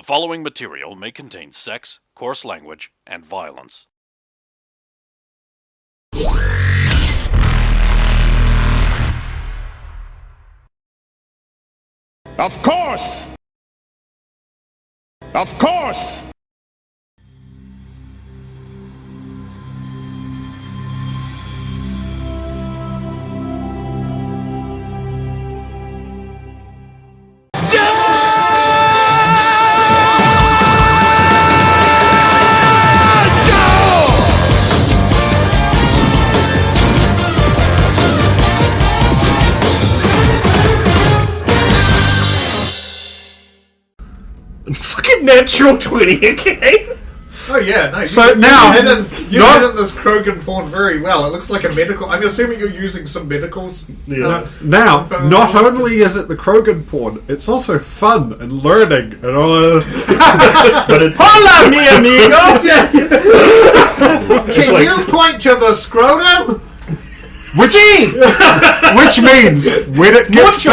following material may contain sex, coarse language, and violence. Of course! Of course! Fucking natural 20, okay? Oh yeah, no. So now, you hidden this Krogan porn very well. It looks like a medical. I'm assuming you're using some medicals. Now, not only is it the Krogan porn, it's also fun and learning and all. But it's hola, mi amigo. Can you point to the scrotum? Which means when it gets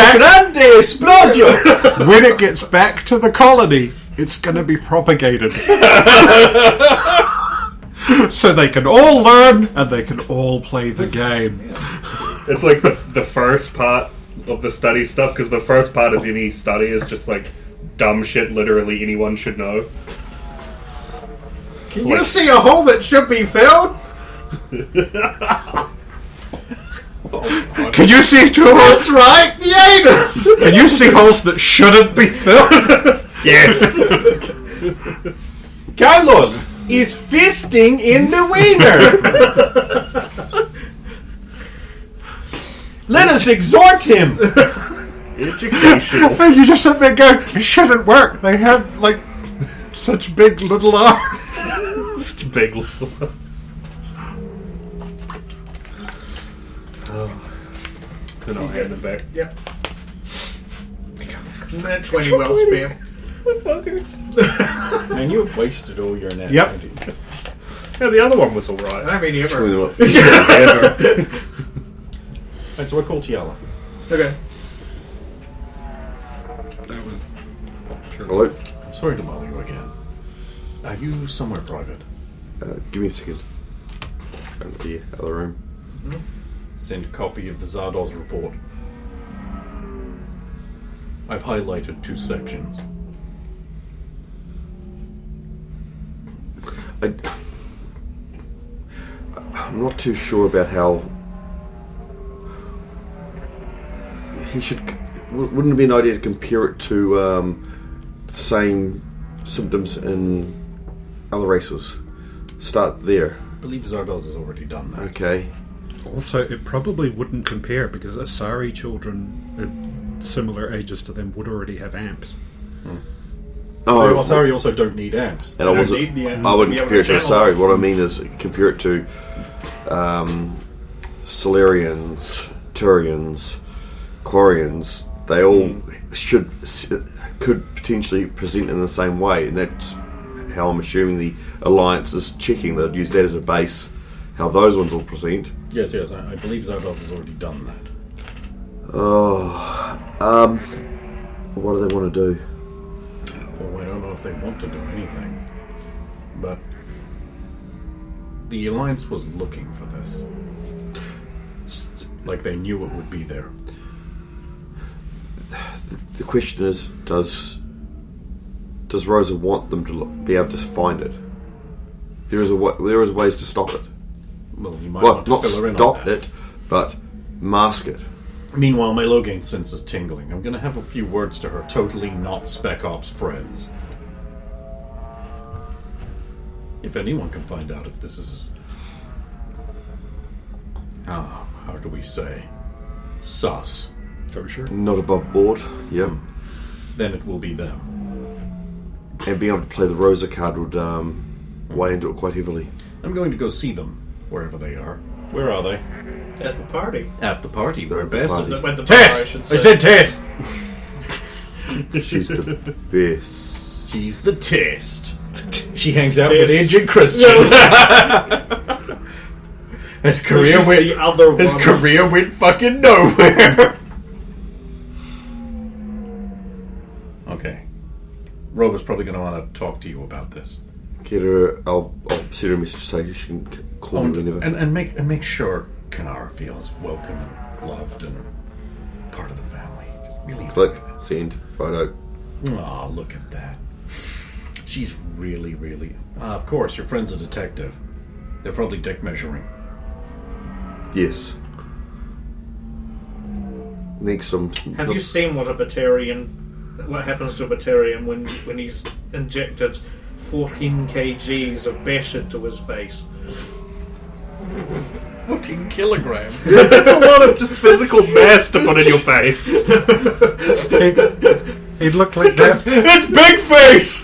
when it gets back to the colony, it's going to be propagated, so they can all learn and they can all play the game. It's like the first part of the study stuff, because the first part of any study is just like dumb shit literally anyone should know. Can you see a hole that should be filled? Can you see two holes? That's right, the anus! Can you see holes that shouldn't be filled? Yes! Carlos is fisting in the wiener! Let us exhort him! Educational. You just sit there going, it shouldn't work. They have, like, such big little arms. Such big little. Then I'll hand it back. Yep. That 20 well spent. Man, you have wasted all your net. Yep. Yeah, the other one was alright. I mean, ever. Right, so we're called Tiala. Okay. Hello? Sorry to bother you again. Are you somewhere private? Give me a second. Go to the other room. Send a copy of the Zardol's report. I've highlighted 2 sections. I'm not too sure about how he should. Wouldn't it be an idea to compare it to the same symptoms in other races? Start there. I believe Zardoz has already done that. Okay. Also, it probably wouldn't compare because Asari children at similar ages to them would already have amps. Oh, Asari also don't need amps. and I wasn't. need the amps I to wouldn't be able compare it to to channel Asari. What I mean is compare it to Solarians, Turians, Quarians. They all could potentially present in the same way, and that's how I'm assuming the Alliance is checking. They'd use that as a base. How those ones will present. Yes, I believe Zardoz has already done that. What do they want to do? Well, I don't know if they want to do anything. But the Alliance was looking for this. Like they knew it would be there. The question is, does Rosa want them to be able to find it? There is ways to stop it. Well, you might Well, want to not fill her in on stop that. it, but mask it. Meanwhile, my Logain sense is tingling. I'm going to have a few words to her totally not Spec Ops friends. If anyone can find out if this is... how do we say? Sus. Oh, sure. Not above board. Yep. Then it will be them. And being able to play the Rosa card would weigh into it quite heavily. I'm going to go see them, wherever they are. Where are they? At the party. At the party. They're Where at the best. party. At the bar, I should Tess! say. I said Tess! She's the best. She's the test. She hangs out with aged Christians. His career she's went the other one. His career went fucking nowhere. Okay. Rover's probably going to want to talk to you about this. Get her. I'll send her a message so she can call me whenever. And make sure Kanara feels welcome and loved and part of the family. Really. Click. Send. Photo. Oh, look at that. She's really, really... of course, your friend's a detective. They're probably dick measuring. Yes. Next, Have you seen what happens to a Batarian when he's injected 14 kgs of bash into his face? 14 kilograms. That's a lot of just physical mass to put in your face. He'd look like that. It's Big Face!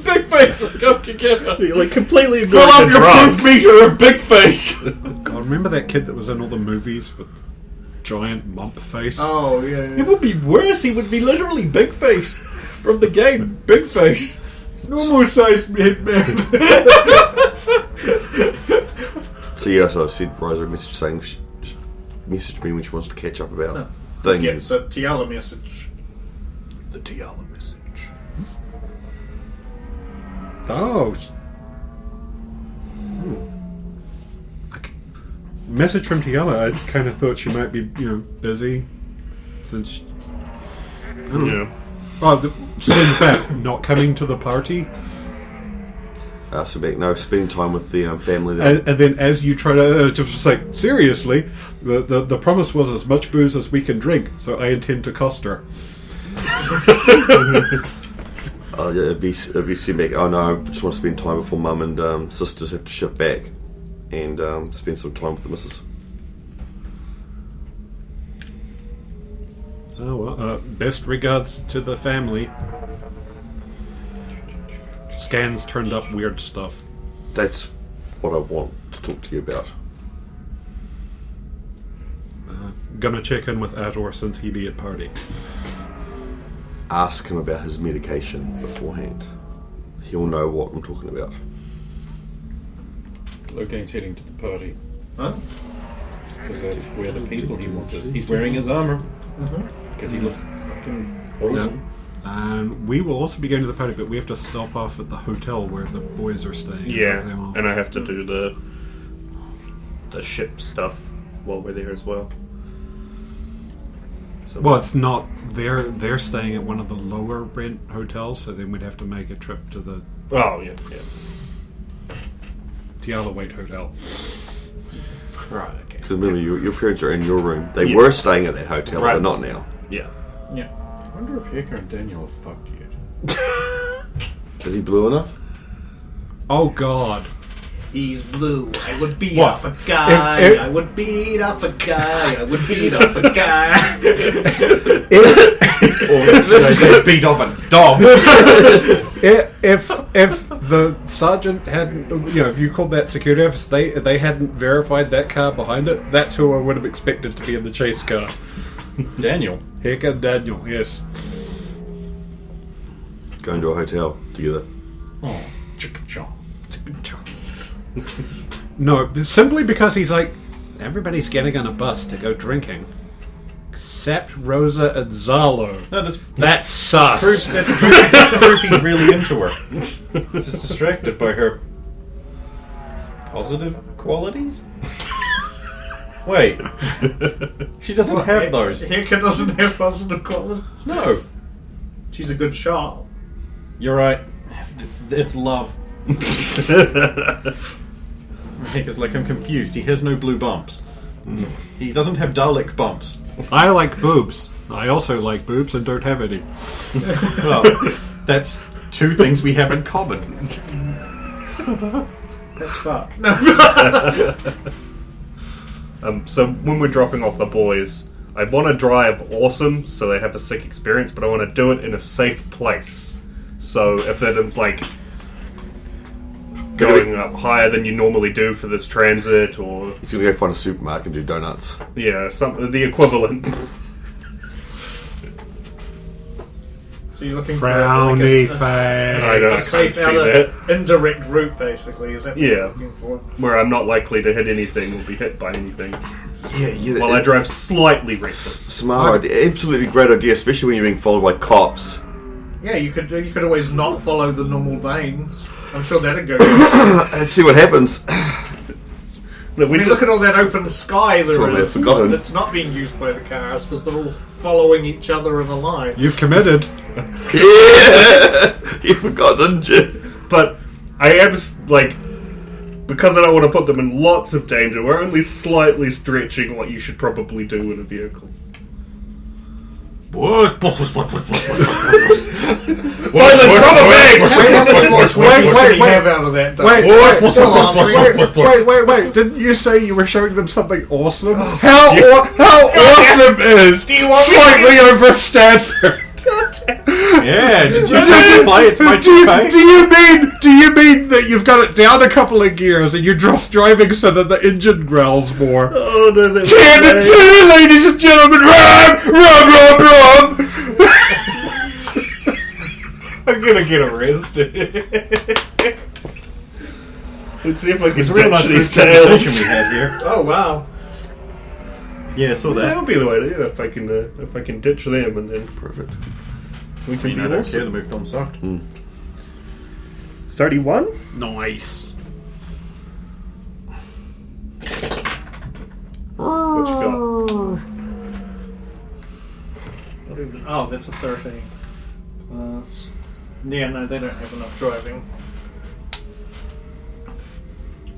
Big face, go together. You like completely Fill up your proof meter of Big Face. God, remember that kid that was in all the movies with giant lump face? Oh, yeah. It would be worse. He would be literally Big Face from the game. Big Face. Normal sized man. So yes, I sent Rosa a message saying just message me when she wants to catch up about things. Get the Tiala message. The Tiala message. Oh. Message from Tiala. I kind of thought she might be, busy. Since. Yeah. Oh, since that, not coming to the party. So back, no, spending time with the family. And then as you try to, just like, seriously, the promise was as much booze as we can drink, so I intend to cost her. It'd be sent back. Oh no, I just want to spend time before Mum and sisters have to shift back and spend some time with the missus. Oh, well, best regards to the family. Scans turned up weird stuff. That's what I want to talk to you about. Gonna check in with Ador since he be at party. Ask him about his medication beforehand. He'll know what I'm talking about. Logain's heading to the party. Huh? Because that's where the people he wants is. He's wearing his armor. Because he looks fucking awesome. And we will also be going to the party, but we have to stop off at the hotel where the boys are staying. Yeah, and I have to do the ship stuff while we're there as well. So Well, it's not. They're staying at one of the lower rent hotels, so then we'd have to make a trip to the oh yeah. Tiala Waite Hotel. Right, okay. Because remember, your parents are in your room. They were staying at that hotel, but Right. they're not now. Yeah. Yeah. I wonder if Hector and Daniel have fucked yet. Is he blue enough? Oh God! He's blue. I would beat What? off a guy. If- I would beat off a guy. I would beat off a guy. They beat off a dog. If the sergeant hadn't, if you called that security office, they hadn't verified that car behind it, that's who I would have expected to be in the chase car. Daniel. Heck and Daniel, yes. Going to a hotel together. Oh, chicken chop. No, simply because he's like, everybody's getting on a bus to go drinking, except Rosa and Zalo. No, That's sus. that's proof he's really into her. He's just distracted by her positive qualities. Wait, she doesn't have those. Hector doesn't have positive qualities. No, She's a good shot. you're right. It's love. Hector's like, I'm confused. He has no blue bumps. He doesn't have Dalek bumps. I like boobs. I also like boobs and don't have any. Well, that's two things we have in common. That's fuck. So when we're dropping off the boys, I want to drive awesome so they have a sick experience, but I want to do it in a safe place. So if it's like going up higher than you normally do for this transit, or He's going to go find a supermarket and do donuts. yeah, the equivalent. So you're looking Frowny for face. I don't- I a safe can't see out indirect route, basically. Is that what Yeah. you're looking for? Where I'm not likely to hit anything or be hit by anything. Yeah. While I drive slightly reckless. Smart idea. Absolutely great idea, especially when you're being followed by cops. Yeah, you could always not follow the normal lanes. I'm sure that'd go. Let's see what happens. No, I mean, look at all that open sky That's what there I've is forgotten. that's not being used by the cars because they're all following each other in a line. You've committed. Yeah! You forgot, didn't you? But I am, like, because I don't want to put them in lots of danger, we're only slightly stretching what you should probably do in a vehicle. What? Violence from a bank! How many more twists wait, do you wait. have out of that? Wait, didn't you say you were showing them something awesome? How awesome is slightly over standard? Yeah, did you play? It's my turn. Do you mean that you've got it down a couple of gears and you're just driving so that the engine growls more? Oh no, that's 10 and 2, ladies and gentlemen, run! I'm gonna get arrested. Let's see if I can It's a real nice ditch these presentation tails. we have here. Oh wow! Yeah, I saw that. That'll be the way to do it if I can ditch them and then Perfect. we I can mean, I be don't awesome. care, the movie film sucked. 31? Nice. What you got? Oh, that's a 13. Yeah, no, they don't have enough driving.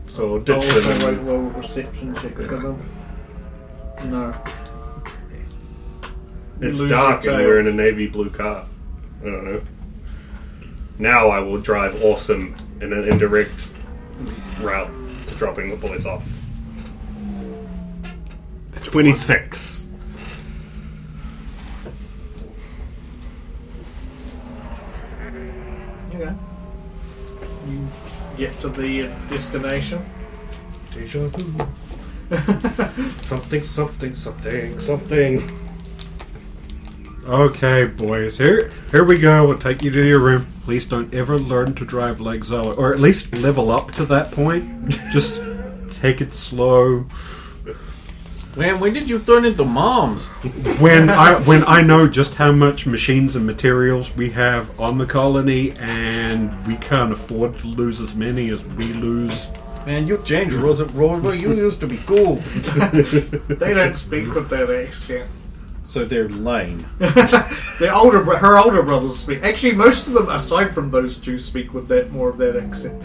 So I'll ditch also them. write roll reception check for them. No. You It's lose dark your and tail. we're in a navy blue car. I don't know. Now I will drive awesome in an indirect route to dropping the boys off. 26. Okay. You get to the destination. Deja vu. Something. Okay, boys, here we go. We'll take you to your room. Please don't ever learn to drive like Zoe, or at least level up to that point. Just take it slow. Man, when did you turn into moms? When I know just how much machines and materials we have on the colony, and we can't afford to lose as many as we lose. Man, you changed, Roosevelt. You used to be cool. They don't speak with that accent. So they're lame. Her older brothers speak. Actually, most of them, aside from those two, speak with that more of that accent.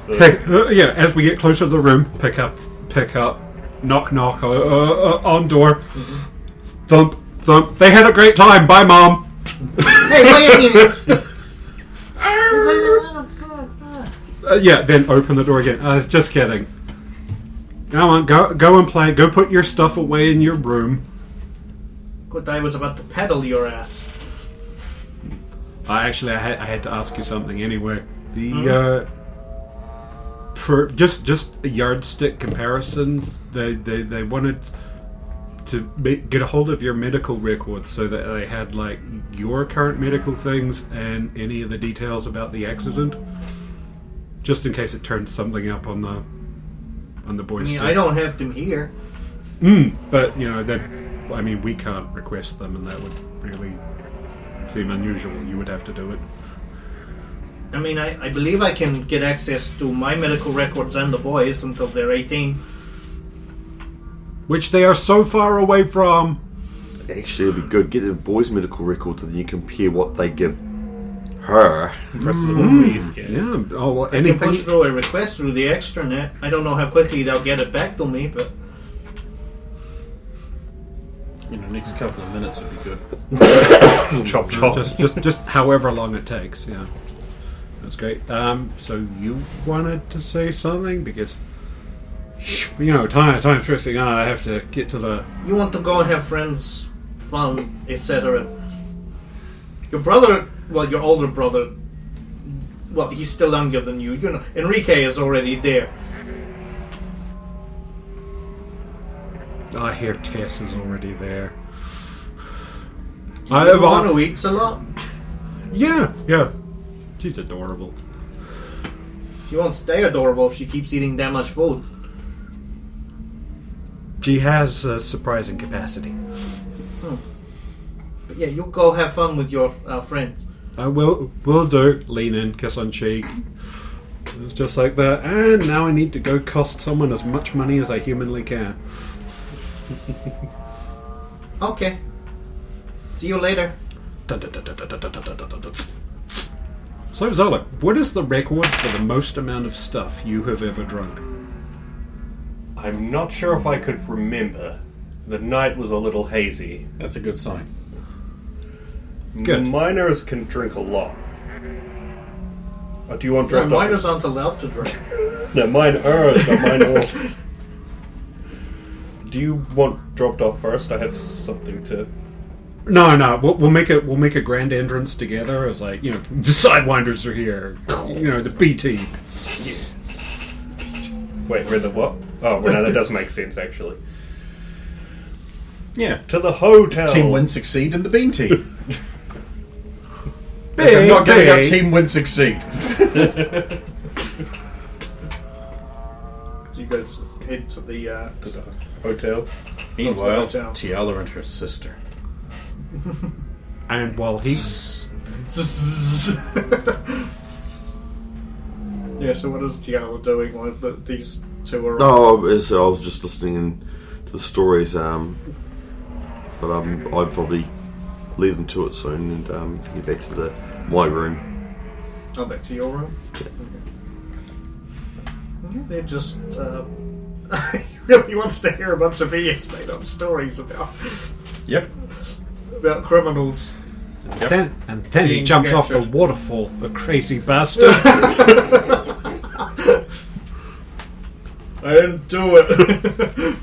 Yeah, as we get closer to the room, pick up, knock on door, thump. They had a great time. Bye, Mom. Hey, wait a minute! Yeah, then open the door again. Just kidding. Come on, go and play. Go put your stuff away in your room. Good, I was about to peddle your ass. I had to ask you something anyway. The for just yardstick comparisons, they wanted to get a hold of your medical records so that they had like your current medical things and any of the details about the accident, just in case it turns something up on the I boys. mean, I don't have them here. But you know that. I mean, we can't request them, and that would really seem unusual. You would have to do it. I mean, I believe I can get access to my medical records and the boys until they're 18. Which they are so far away from. Actually, it'd be good. Get the boys' medical records and then you compare what they give her. Versus what we get. Yeah. Oh, well, I can anything. put through a request through the extranet. I don't know how quickly they'll get it back to me, but In the next couple of minutes would be good. Chop chop. Just however long it takes. Yeah. That's great. So you wanted to say something because you know time's pressing on. I have to get to the. you want to go and have friends, fun, etc. Your brother, well, your older brother, well, he's still younger than you. You know, Enrique is already there. I hear Tess is already there. The one who eats a lot. Yeah. She's adorable. She won't stay adorable if she keeps eating that much food. She has a surprising capacity. But yeah, you'll go have fun with your friends. I will do. Lean in, kiss on cheek. It's just like that. And now I need to go cost someone as much money as I humanly can. Okay. See you later. So, Zola, what is the record for the most amount of stuff you have ever drunk? I'm not sure if I could remember. The night was a little hazy. That's a good sign. Good. Miners can drink a lot. Do you want No, dropped off? miners aren't allowed to drink. No, miners, not minors. Do you want dropped off first? I have something to. No. We'll make a grand entrance together. It's like, the Sidewinders are here. The B team. Yeah. Wait, we're the what? Oh, well, no, that does make sense actually. Yeah. To the hotel. Team Win Succeed and the Bean Team. Big, I'm not giving up big. Team Win Succeed. So you guys head to the Hotel. Meanwhile, hotel. Tiala and her sister. And while he Yeah, so what is Tiala doing while these two are No, I was just listening to the stories, but I'd probably leave them to it soon and get back to my room. Oh, back to your room? Yeah, they're just... he really wants to hear a bunch of BS made up stories about Yep. criminals. then he Being jumped off the captured. waterfall, the crazy bastard. I didn't do it.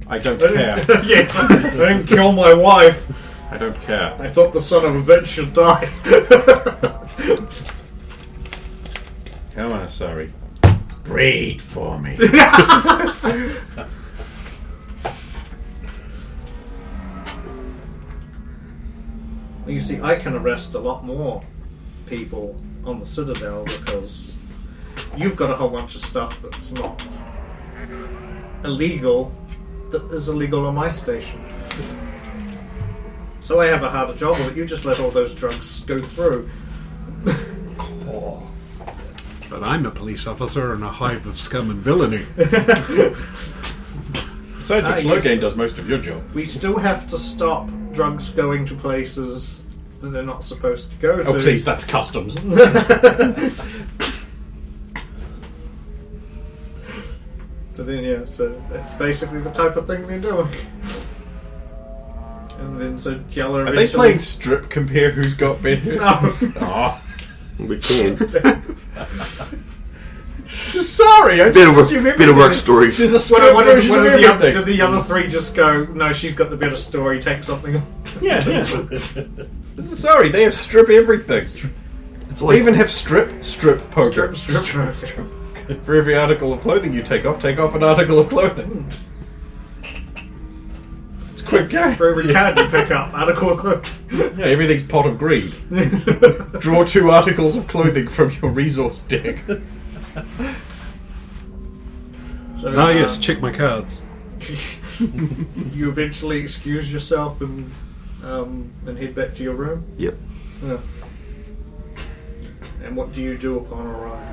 I don't care. Yes, I didn't kill my wife. I don't care. I thought the son of a bitch should die. Come on, sorry. Breed for me. You see, I can arrest a lot more people on the Citadel because you've got a whole bunch of stuff that's not illegal that is illegal on my station. So I have a harder job of it. You just let all those drugs go through. But I'm a police officer in a hive of scum and villainy. Besides which, yes. Logain does most of your job. We still have to stop drugs going to places that they're not supposed to go to. Oh, please, that's customs. So then, yeah, so that's basically the type of thing they're doing. And then, so Tiala Are they playing strip compare who's got better? No. Oh. We can. Sorry, I Better just work, assume better everything work is- stories. There's a strip What version of did everything. the other three just go, no, she's got the better story, take something. Yeah. Sorry, they have strip everything. It's They like even have strip poker. Strip. For every article of clothing you take off an article of clothing. It's a quick game. For every card you pick up, article of clothing. Yeah, everything's pot of greed. Draw 2 articles of clothing from your resource deck. So, Yes, check my cards. you eventually excuse yourself and head back to your room. yep. Yeah. And what do you do upon arrival?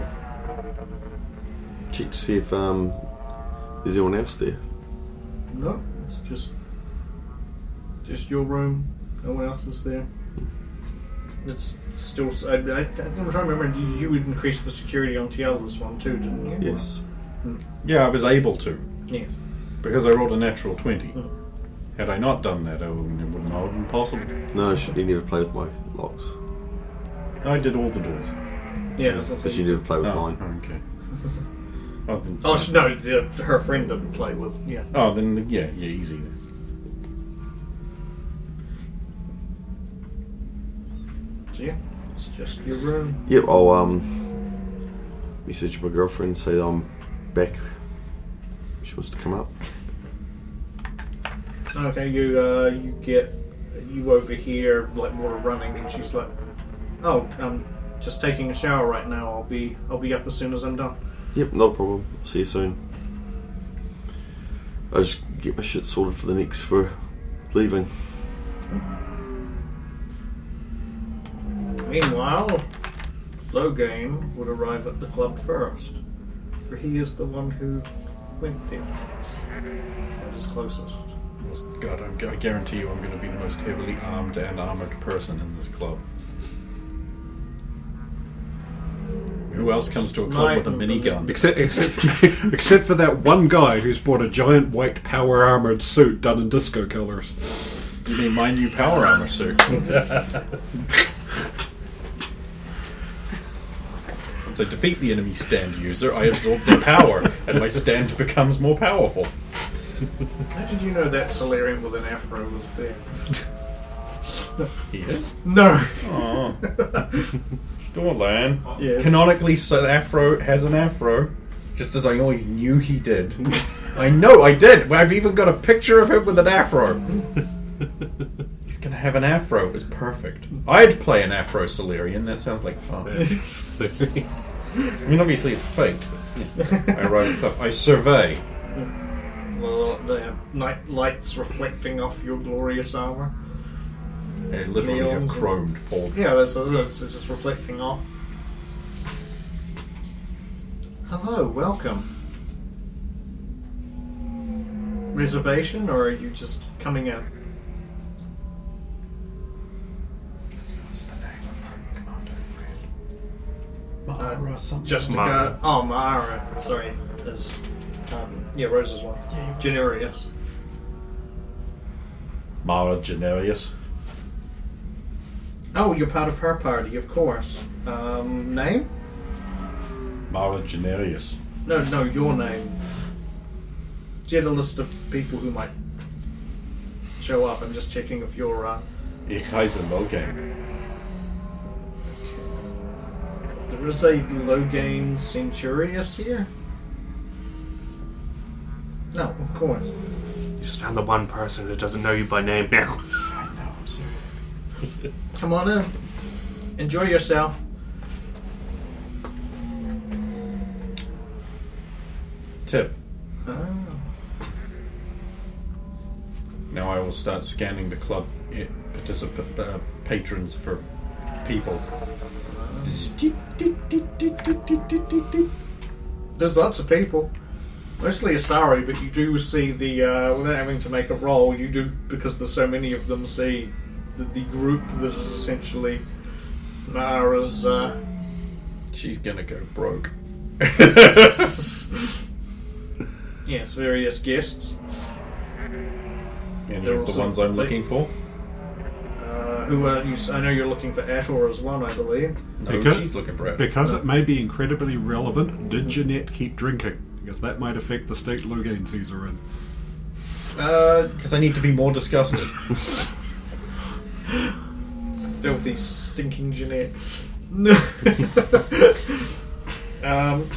Check to see if there's anyone else there. No, it's just your room. No one else is there. It's still. I think I'm trying to remember. You would increase the security on Tiala's one too, didn't you? Yes. Yeah, I was able to. Yeah. Because I rolled a natural 20. Mm. Had I not done that, it would not have been possible. No, you never played with my locks. I did all the doors. Yeah. That's what But you never play with Oh, mine. okay. Oh, then, no, her friend didn't play with. Yeah. oh, then yeah, easy then. So yeah, it's just your room. Yep, I'll message my girlfriend, say that I'm back. She wants to come up. Okay, you get you over here like water running, and she's like, "Oh, I'm just taking a shower right now. I'll be up as soon as I'm done." Yep, not a problem. See you soon. I just get my shit sorted for leaving. Meanwhile, Logain would arrive at the club first, for he is the one who went there first, and is closest. God, I guarantee you I'm going to be the most heavily armed and armored person in this club. Who else comes to a club with a minigun? Except for that one guy who's bought a giant white power armored suit done in disco colors. You mean my new power armor suit? Once I defeat the enemy stand user, I absorb their power, and my stand becomes more powerful. How did you know that Solarian with an afro was there? He is? No! Oh. Doorlan. Yes. Canonically, Afro has an afro, just as I always knew he did. I know, I did! I've even got a picture of him with an afro. He's gonna have an afro. It was perfect. I'd play an afro Solarian. That sounds like fun. I mean, obviously it's fake. I write up. I survey. The night lights reflecting off your glorious armor. I literally have Neons. chromed Paul. Yeah, this is it. It's just reflecting off. Hello, welcome. Reservation, or are you just coming in? What's the name of her commando friend? Mara something. Just Mara. Oh, Mara. Sorry, is Rose's one. Yeah, Generius. Mara Generius. Oh, you're part of her party, of course. Name? Mara Generius. No, your name. Do you have a list of people who might show up? I'm just checking if you're. Ich heiße Logan. There is a Logain Centurius here? No, of course. You just found the one person that doesn't know you by name now. I know, I'm sorry. Come on in. Enjoy yourself. Tip. Oh. Now I will start scanning the club patrons for people. There's lots of people. Mostly Asari, but you do see the, without having to make a roll, you do, because there's so many of them, see the group that is essentially Mara's, She's gonna go broke. yes, various guests. Any They're of the also ones I'm looking for? Who are you? I know you're looking for Ator as one, I believe. No, Because- she's looking for it. Because it may be incredibly relevant, did Jeanette keep drinking? Because that might affect the state Logain sees her in. Because I need to be more disgusted. Filthy, stinking Jeanette.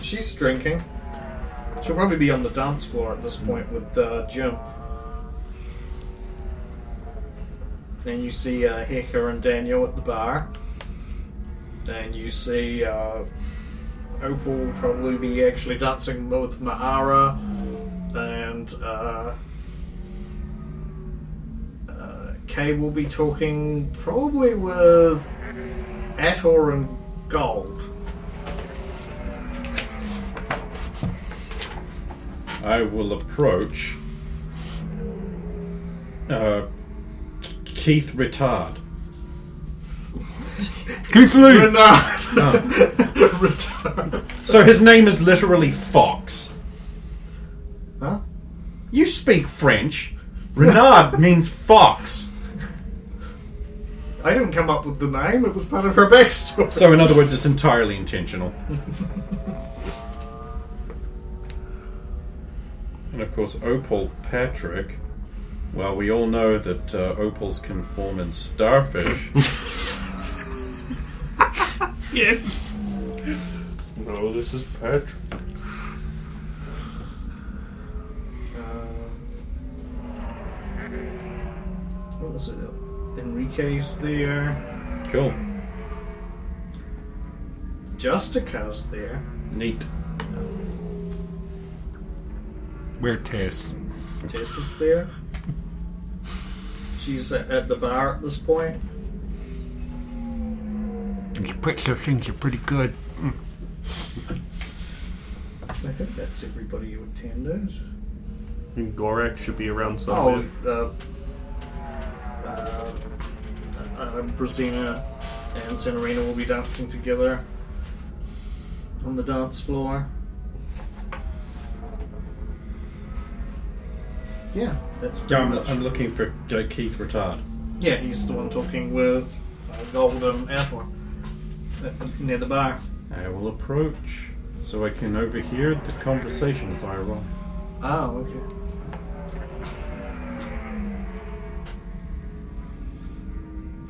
She's drinking. She'll probably be on the dance floor at this point with Jim. And you see Hector and Daniel at the bar. And you see Opal will probably be actually dancing with Ma'ara. And Kay will be talking probably with Ator and Gold. I will approach Keith Retard. Keith Lee! Renard! Oh. Retard. So his name is literally Fox. Huh? You speak French. Renard means fox. I didn't come up with the name, it was part of her backstory. So in other words, it's entirely intentional. And of course, Opal Patrick. Well, we all know that opals can form in starfish. Yes. No, this is Patrick. What was it? Enrique's there. Cool. Justica's there. Neat. Where Tess? Tess is there. She's at the bar at this point. These pretzel things are pretty good. I think that's everybody who attended. And Gorak should be around somewhere. Brazina and Senorina will be dancing together on the dance floor. Yeah, that's pretty much. I'm looking for Keith Retard. Yeah, he's the one talking with Golden Atwar near the bar. I will approach so I can overhear the conversation as I arrive. Oh, okay.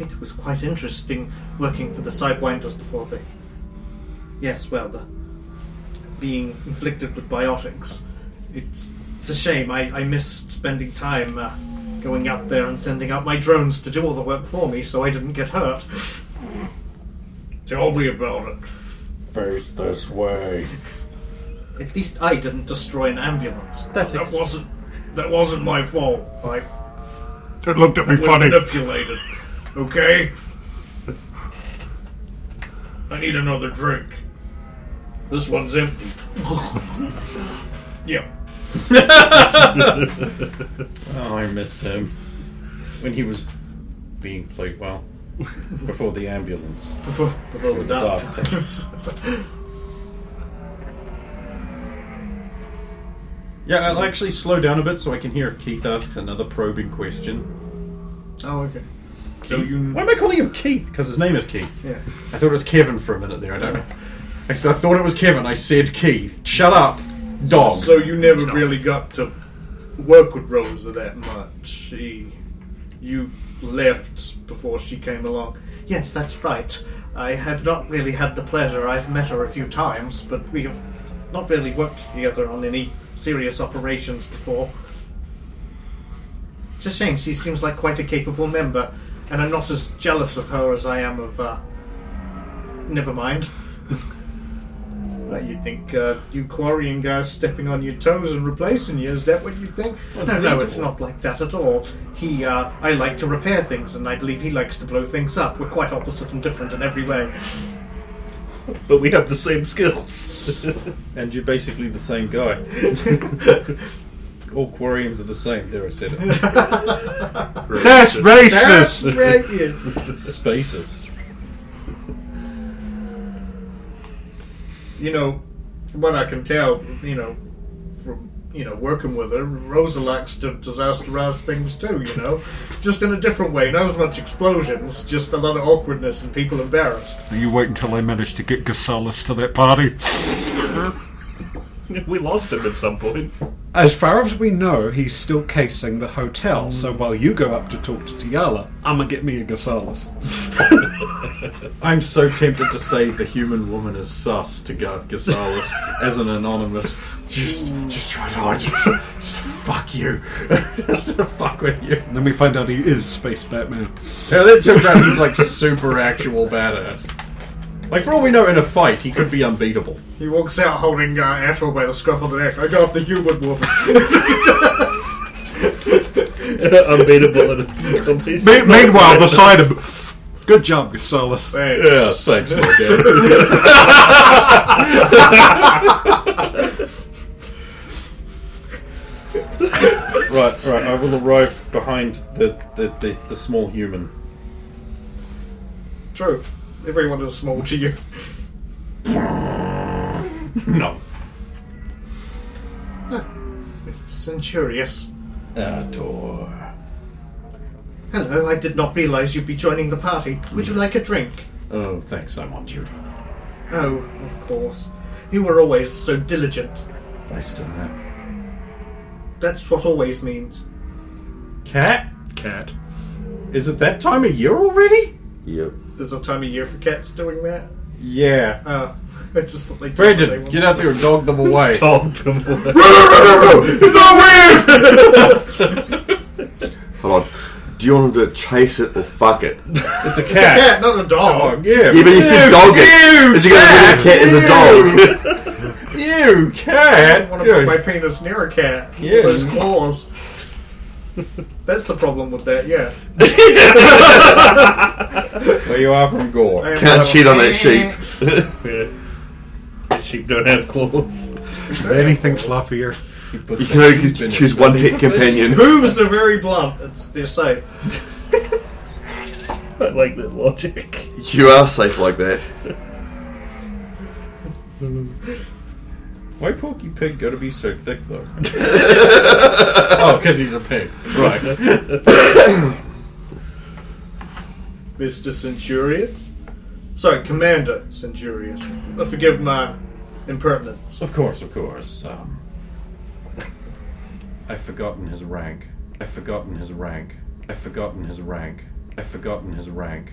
It was quite interesting working for the Sidewinders before they... Yes, well, the being inflicted with biotics. It's a shame. I missed spending time going out there and sending out my drones to do all the work for me so I didn't get hurt. Tell me about it. Face this way. At least I didn't destroy an ambulance. That wasn't my fault. It looked at me was funny. manipulated. Okay? I need another drink. This one's empty. Yeah. Oh, I miss him. When he was being played well. Before the ambulance. Before the dark dark times. Yeah, I'll actually slow down a bit so I can hear if Keith asks another probing question. Oh, okay. So why am I calling him Keith? Because his name is Keith. Yeah. I thought it was Kevin for a minute there. I don't know. I thought it was Kevin. I said Keith. Shut up, dog. So you never really got to work with Rosa that much. You left before she came along. Yes, that's right. I have not really had the pleasure. I've met her a few times, but we have not really worked together on any serious operations before. It's a shame. She seems like quite a capable member, and I'm not as jealous of her as I am of, never mind. You think you quarrying guys stepping on your toes and replacing you, is that what you think? No, it's not like that at all. I like to repair things, and I believe he likes to blow things up. We're quite opposite and different in every way. But we have the same skills. And you're basically the same guy. All Quarians are the same. There, I said it. That's racist! That's right, yes. Spaces. You know, from what I can tell, from working with her, Rosa likes to disasterize things too, just in a different way. Not as much explosions, just a lot of awkwardness and people embarrassed. You wait until I manage to get Gasalis to that party. We lost him at some point. As far as we know, he's still casing the hotel, so while you go up to talk to Tiala, I'm gonna get me a Gasalis. I'm so tempted to say the human woman is sus to Gasalis as an anonymous. Just right on. Just fuck you. Just to fuck with you. And then we find out he is Space Batman. Yeah, then it turns out he's like super actual badass. Like, for all we know, in a fight, he could be unbeatable. He walks out holding Ashwell by the scruff of the neck. I got the human woman. Unbeatable. Meanwhile, beside him, good job, Gasalis. Thanks. Yeah, thanks, my Right, I will arrive behind the small human. True. Everyone is small to you. No. Mr. Centurious. Ator. Hello, I did not realize you'd be joining the party. Would you like a drink? Oh, thanks, I'm on duty. Oh, of course. You were always so diligent. I still am. That's what always means. Cat? Cat. Is it that time of year already? Yep. There's a time of year for cats doing that. Yeah. I just thought they did. Brandon, get out there and dog them away. Dog them away. Hold on. Do you want him to chase it or fuck it? It's a It's a cat. cat, not a dog. Yeah. Yeah, but you said dog it. Is he going to be a cat as a dog? You cat! I want to put my penis near a cat. Yes. Those claws. That's the problem with that, yeah. Where you are from Gore. I am Can't not- cheat on that sheep. Yeah. Sheep don't have claws. Anything fluffier. You can only choose one hit companion. Hooves are very blunt. They're safe. I like that logic. You are safe like that. Why Porky Pig gotta be so thick though? Oh, because he's a pig. Right. Mr. Centurious? Sorry, Commander Centurious. Forgive my impertinence. Of course. I've forgotten his rank. I've forgotten his rank. I've forgotten his rank. I've forgotten his rank.